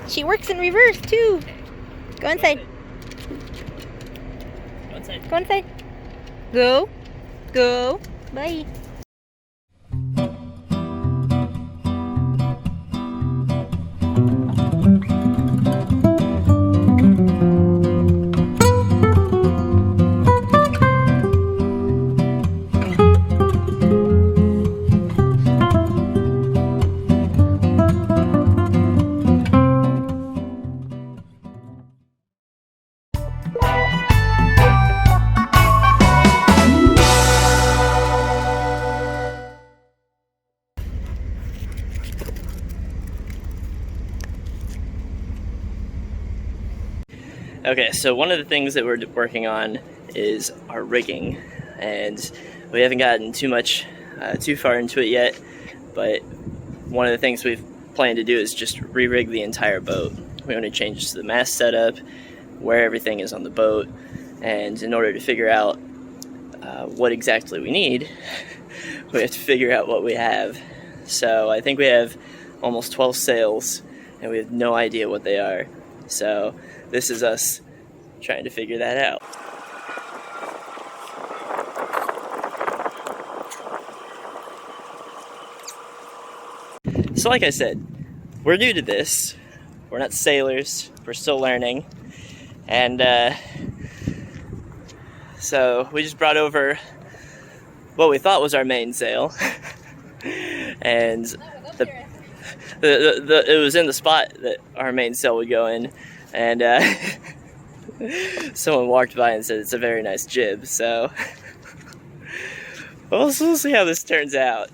She works in reverse too. Go inside. Go inside. Go inside. Go. Go. Bye. Okay, so one of the things that we're working on is our rigging, and we haven't gotten too far into it yet, but one of the things we've planned to do is just re-rig the entire boat. We want to change the mast setup, where everything is on the boat, and in order to figure out what exactly we need, we have to figure out what we have. So I think we have almost 12 sails, and we have no idea what they are. So this is us trying to figure that out. So like I said, we're new to this. We're not sailors. We're still learning. And so we just brought over what we thought was our mainsail. And it was in the spot that our mainsail would go in. And someone walked by and said it's a very nice jib. So we'll see how this turns out.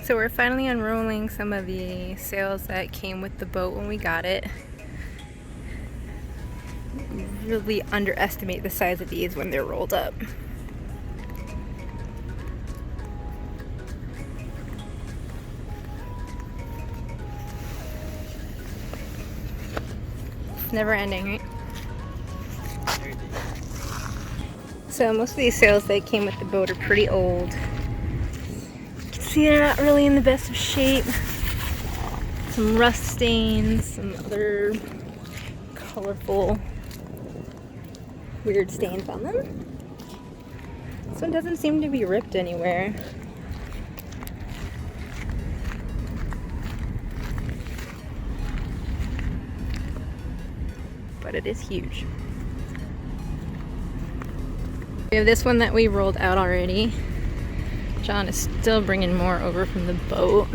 So we're finally unrolling some of the sails that came with the boat when we got it. Really underestimate the size of these when they're rolled up. It's never ending, right? So most of these sails that came with the boat are pretty old. See, they're not really in the best of shape. Some rust stains, some other colorful, weird stains on them. This one doesn't seem to be ripped anywhere. But it is huge. We have this one that we rolled out already. John is still bringing more over from the boat.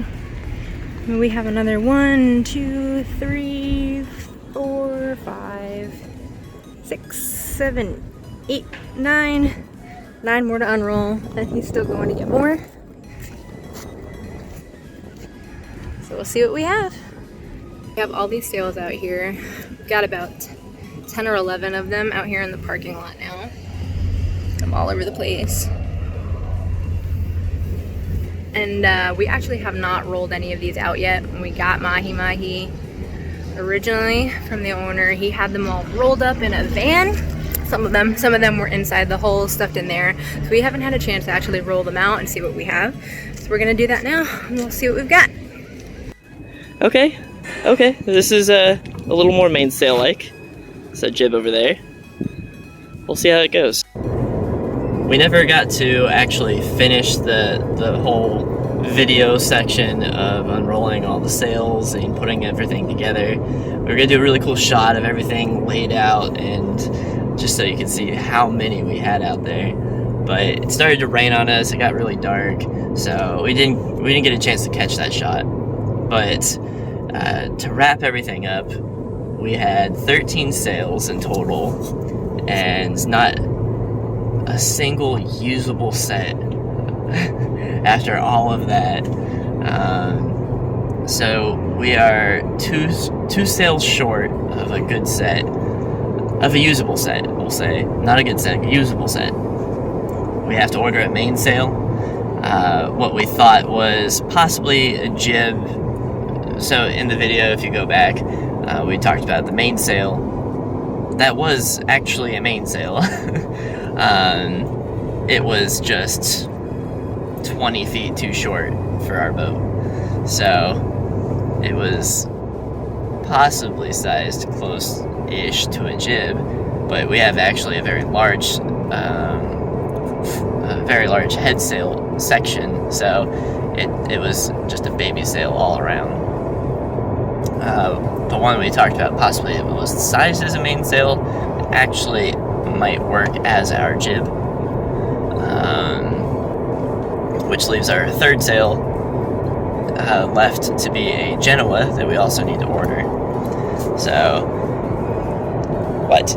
And we have another 1, 2, 3, 4, 5, 6, 7, 8, 9. 9 more to unroll, and he's still going to get more. So we'll see what we have. We have all these sails out here. We've got about 10 or 11 of them out here in the parking lot now. I'm all over the place. And we actually have not rolled any of these out yet. When we got Mahi Mahi originally from the owner, he had them all rolled up in a van. Some of them were inside the hole, stuffed in there. So we haven't had a chance to actually roll them out and see what we have. So we're gonna do that now, and we'll see what we've got. Okay. This is a little more mainsail-like. It's a jib over there. We'll see how it goes. We never got to actually finish the whole video section of unrolling all the sails and putting everything together. We were gonna do a really cool shot of everything laid out, and just so you can see how many we had out there. But it started to rain on us. It got really dark, so we didn't get a chance to catch that shot. But to wrap everything up, we had 13 sails in total, and not a single usable set after all of that. So we are two sails short of a good set, of a usable set, we'll say. Not a good set, a usable set. We have to order a mainsail. What we thought was possibly a jib, So in the video, if you go back, we talked about the mainsail. That was actually a mainsail. It was just 20 feet too short for our boat. So it was possibly sized close-ish to a jib, but we have actually a very large head sail section, so it was just a baby sail all around. The one we talked about possibly it was sized as a mainsail, actually might work as our jib, which leaves our third sail left to be a Genoa that we also need to order. So, what?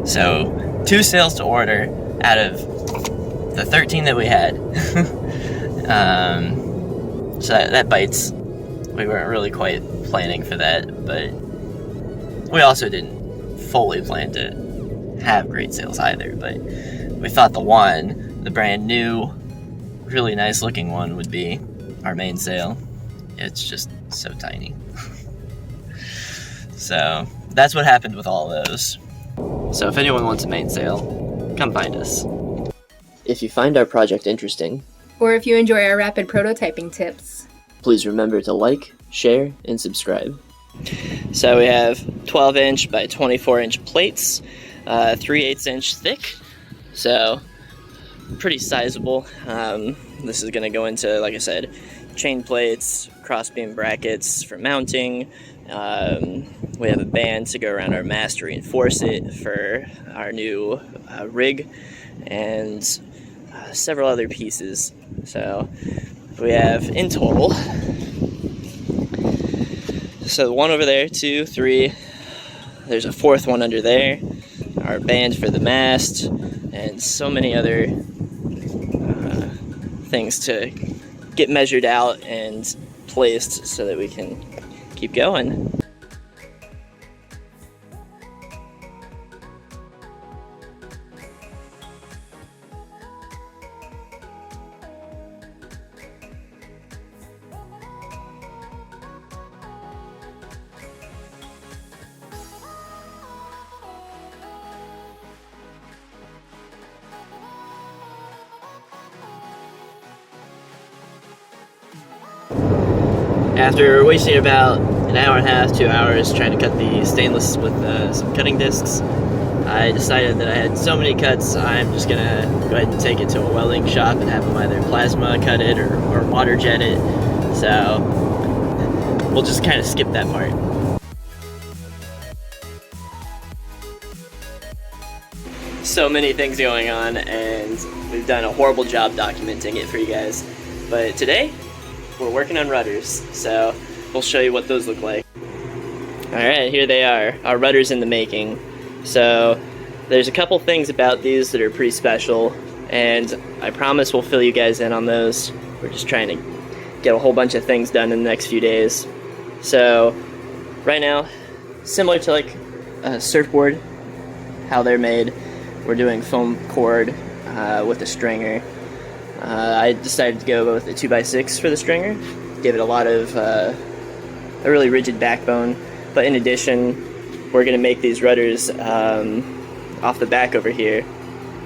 So, 2 sails to order out of the 13 that we had. So that bites. We weren't really quite planning for that, but we also didn't fully plan to have great sails either. But we thought the brand new, really nice looking one would be our mainsail. It's just so tiny. So that's what happened with all those. So if anyone wants a mainsail, come find us. If you find our project interesting, Or if you enjoy our rapid prototyping tips, please remember to like, share, and subscribe. So we have 12-inch by 24-inch plates, 3/8 inch thick, so pretty sizable. This is going to go into, like I said, chain plates, crossbeam brackets for mounting. We have a band to go around our mast to reinforce it for our new rig, and several other pieces. So we have in total, so 1 over there, 2, 3, there's a 4th one under there, our band for the mast, and so many other things to get measured out and placed so that we can keep going. After wasting about an hour and a half, 2 hours trying to cut the stainless with some cutting discs, I decided that I had so many cuts, I'm just gonna go ahead and take it to a welding shop and have them either plasma cut it or water jet it. So we'll just kind of skip that part. So many things going on, and we've done a horrible job documenting it for you guys. But today, we're working on rudders, so we'll show you what those look like. Alright, here they are, our rudders in the making. So there's a couple things about these that are pretty special, and I promise we'll fill you guys in on those. We're just trying to get a whole bunch of things done in the next few days. So right now, similar to like a surfboard, how they're made, we're doing foam cord with a stringer. I decided to go with a 2x6 for the stringer, give it a lot of a really rigid backbone, but in addition we're going to make these rudders off the back over here.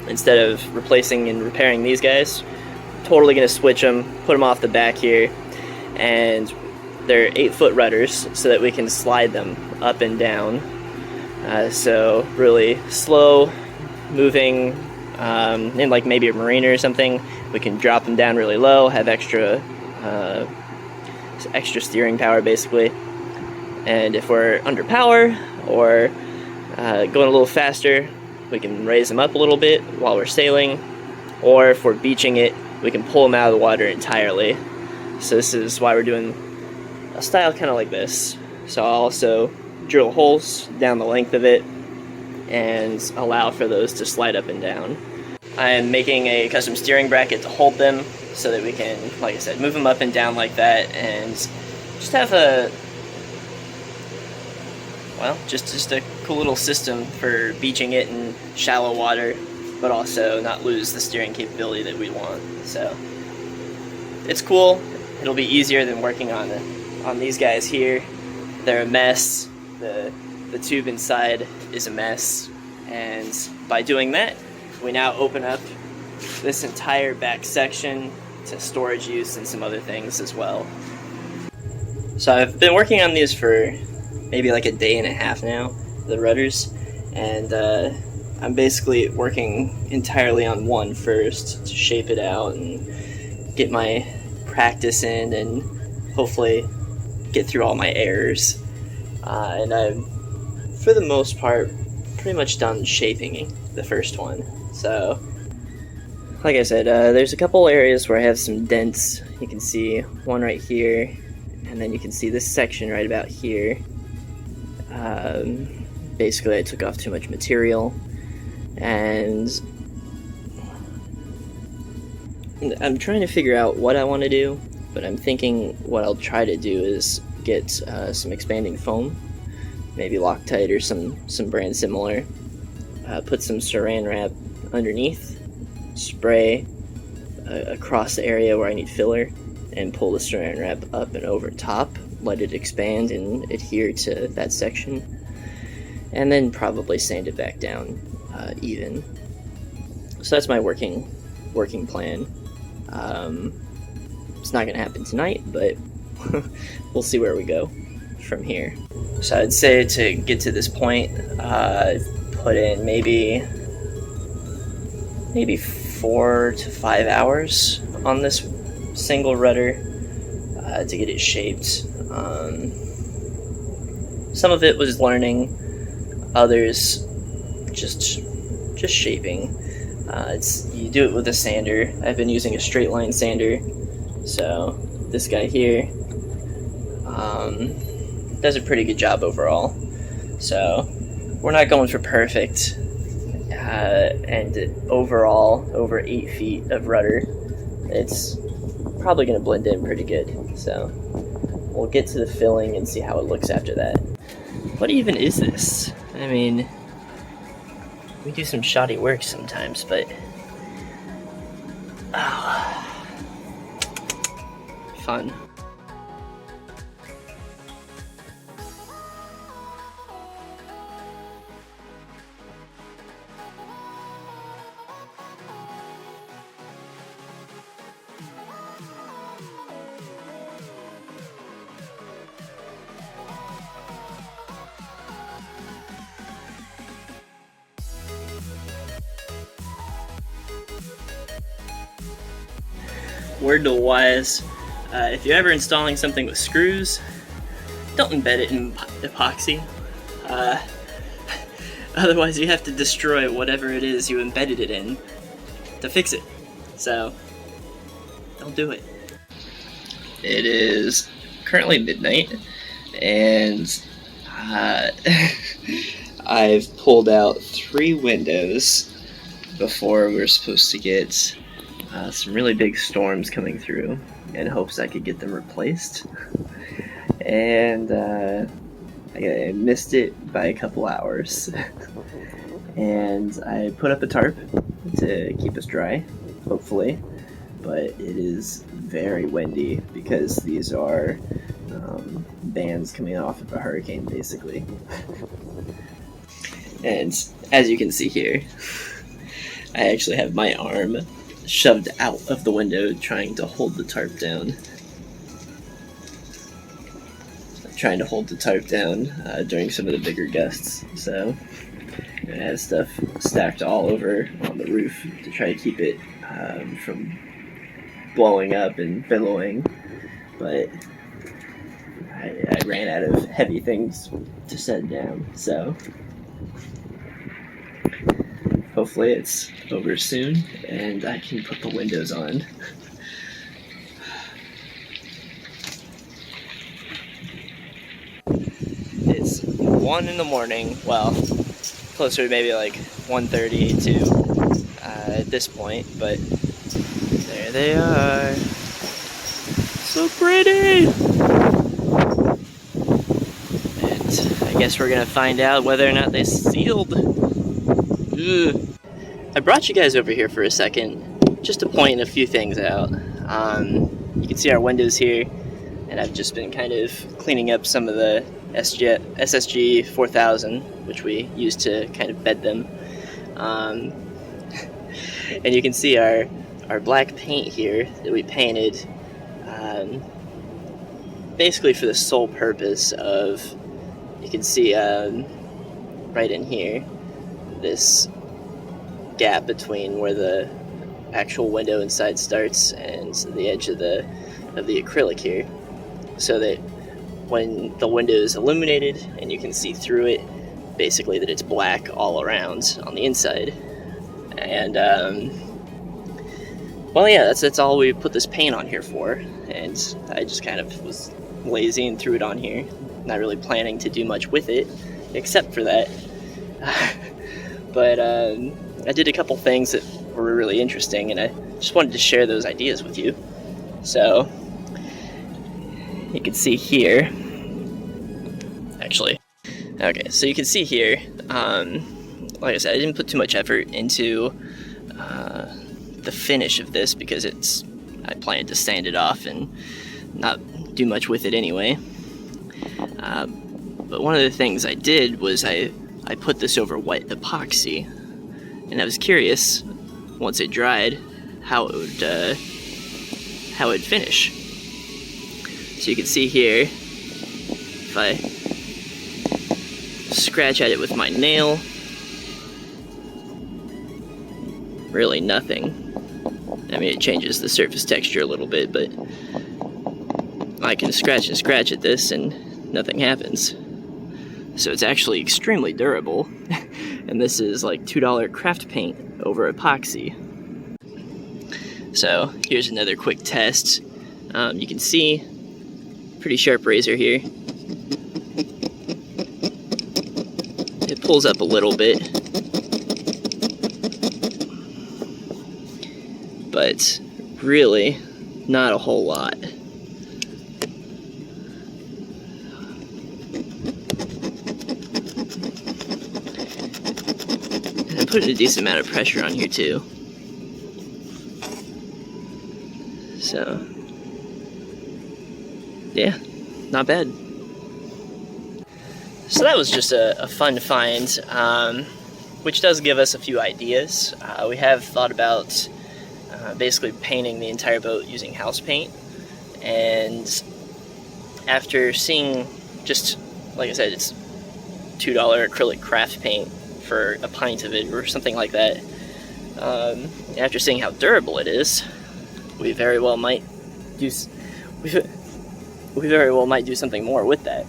Instead of replacing and repairing these guys, totally going to switch them, put them off the back here, and they're 8-foot rudders so that we can slide them up and down. So really slow moving, in like maybe a marina or something, we can drop them down really low, have extra steering power basically. And if we're under power or going a little faster, we can raise them up a little bit while we're sailing, or if we're beaching it, we can pull them out of the water entirely. So this is why we're doing a style kind of like this. So I'll also drill holes down the length of it and allow for those to slide up and down. I am making a custom steering bracket to hold them so that we can, like I said, move them up and down like that and just have a, well, just a cool little system for beaching it in shallow water, but also not lose the steering capability that we want. So it's cool. It'll be easier than working on these guys here. They're a mess. The tube inside is a mess, and by doing that, we now open up this entire back section to storage use and some other things as well. So I've been working on these for maybe like a day and a half now, the rudders, and I'm basically working entirely on one first to shape it out and get my practice in and hopefully get through all my errors. And I'm, for the most part, pretty much done shaping the first one. So, like I said, there's a couple areas where I have some dents. You can see one right here, and then you can see this section right about here. Basically, I took off too much material, and I'm trying to figure out what I want to do, but I'm thinking what I'll try to do is get some expanding foam, maybe Loctite or some brand similar, put some saran wrap underneath, spray across the area where I need filler, and pull the saran wrap up and over top, let it expand and adhere to that section, and then probably sand it back down even. So that's my working plan. It's not gonna happen tonight, but we'll see where we go from here. So I'd say to get to this point, I've put in maybe 4 to 5 hours on this single rudder to get it shaped. Some of it was learning, others just shaping. You do it with a sander. I've been using a straight line sander, so this guy here does a pretty good job overall. So we're not going for perfect, and overall over 8 feet of rudder, it's probably going to blend in pretty good. So we'll get to the filling and see how it looks after that. What even is this? I mean, we do some shoddy work sometimes, but fun. Word to the wise, if you're ever installing something with screws, don't embed it in epoxy. Otherwise you have to destroy whatever it is you embedded it in to fix it. So, don't do it. It is currently midnight, and I've pulled out 3 windows before we're supposed to get some really big storms coming through in hopes I could get them replaced. And I missed it by a couple hours. And I put up a tarp to keep us dry, hopefully. But it is very windy because these are bands coming off of a hurricane, basically. And as you can see here, I actually have my arm shoved out of the window trying to hold the tarp down. During some of the bigger gusts. So I had stuff stacked all over on the roof to try to keep it from blowing up and billowing. But I ran out of heavy things to set down. So hopefully it's over soon and I can put the windows on. It's 1 in the morning, well, closer to maybe like 1:30 to at this point, but there they are. So pretty! And I guess we're gonna find out whether or not they sealed. Ugh. I brought you guys over here for a second, just to point a few things out. You see our windows here, and I've just been kind of cleaning up some of the SSG 4000, which we use to kind of bed them. And you can see our black paint here that we painted basically for the sole purpose of, you can see right in here, this gap between where the actual window inside starts and the edge of the acrylic here, so that when the window is illuminated and you can see through it, basically that it's black all around on the inside. And well, yeah, that's all we put this paint on here for, and I just kind of was lazy and threw it on here, not really planning to do much with it except for that. But I did a couple things that were really interesting, and I just wanted to share those ideas with you. So you can see here, actually, okay, so you can see here, like I said, I didn't put too much effort into the finish of this because I planned to sand it off and not do much with it anyway. But one of the things I did was I put this over white epoxy, and I was curious, once it dried, how it would finish. So you can see here, if I scratch at it with my nail, really nothing. I mean, it changes the surface texture a little bit, but I can scratch and scratch at this and nothing happens. So it's actually extremely durable. And this is like $2 craft paint over epoxy. So here's another quick test. You can see, pretty sharp razor here. It pulls up a little bit, but really not a whole lot. And I'm putting a decent amount of pressure on here too. So, yeah, not bad. So that was just a fun find, which does give us a few ideas. We have thought about basically painting the entire boat using house paint, and after seeing, just like I said, it's $2 acrylic craft paint for a pint of it or something like that. After seeing how durable it is, we very well might do something more with that.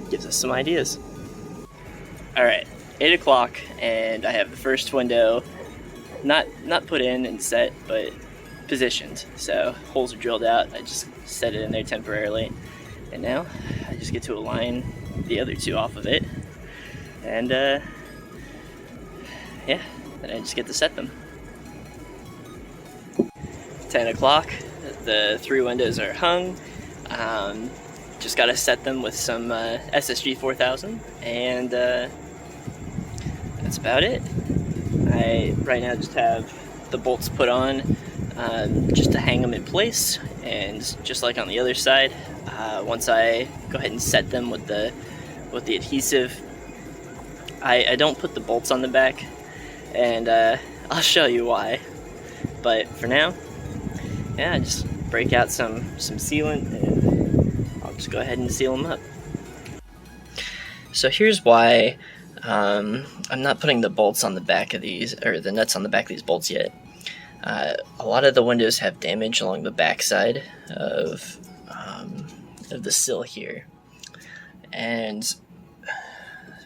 Gives us some ideas. Alright, 8 o'clock, and I have the first window not put in and set, but positioned. So holes are drilled out. I just set it in there temporarily, and now I just get to align the other two off of it, and yeah, then I just get to set them. 10 o'clock, the 3 windows are hung. Just gotta set them with some SSG 4000, and that's about it. I right now just have the bolts put on just to hang them in place, and just like on the other side, once I go ahead and set them with the adhesive, I don't put the bolts on the back, and I'll show you why. But for now, yeah, I just break out some sealant, and I'll just go ahead and seal them up. So here's why I'm not putting the bolts on the back of these, or the nuts on the back of these bolts yet. A lot of the windows have damage along the back side of the sill here, and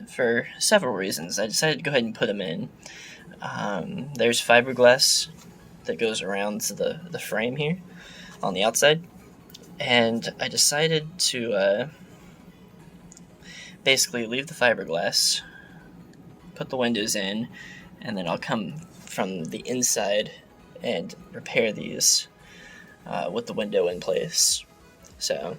for several reasons I decided to go ahead and put them in. There's fiberglass that goes around the frame here on the outside, and I decided to basically leave the fiberglass, put the windows in, and then I'll come from the inside and repair these with the window in place. So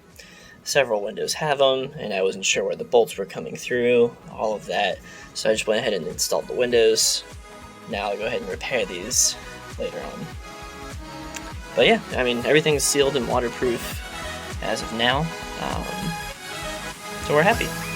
several windows have them, and I wasn't sure where the bolts were coming through, all of that, so I just went ahead and installed the windows. Now I'll go ahead and repair these later on. But yeah, I mean, everything's sealed and waterproof as of now, so we're happy.